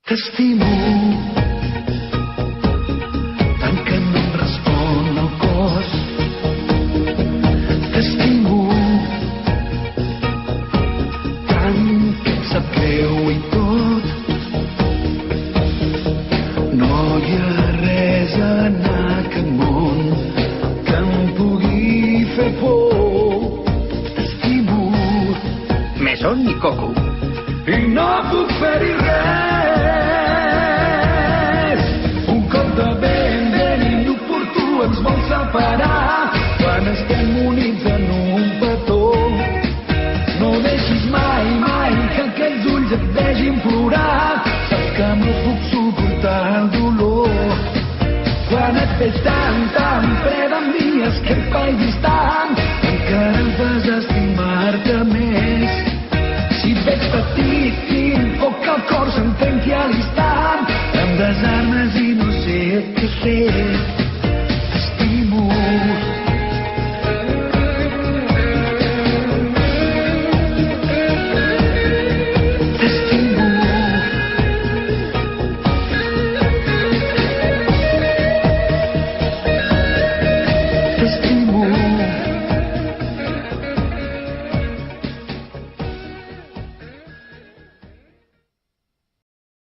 T'estimo tant que no em respon el cos. T'estimo tant que em sap greu i tot. No hi ha res en aquest món que em pugui fer por. T'estimo Mesón i Coco. i no puc fer-hi res. Un cop de vent inoportú ens vol separar quan estem units en un petó. No deixis mai, mai que aquells ulls et vegin plorar. Saps que no puc suportar el dolor quan et veig tan, tan fred amb mi, esquerpa i distant.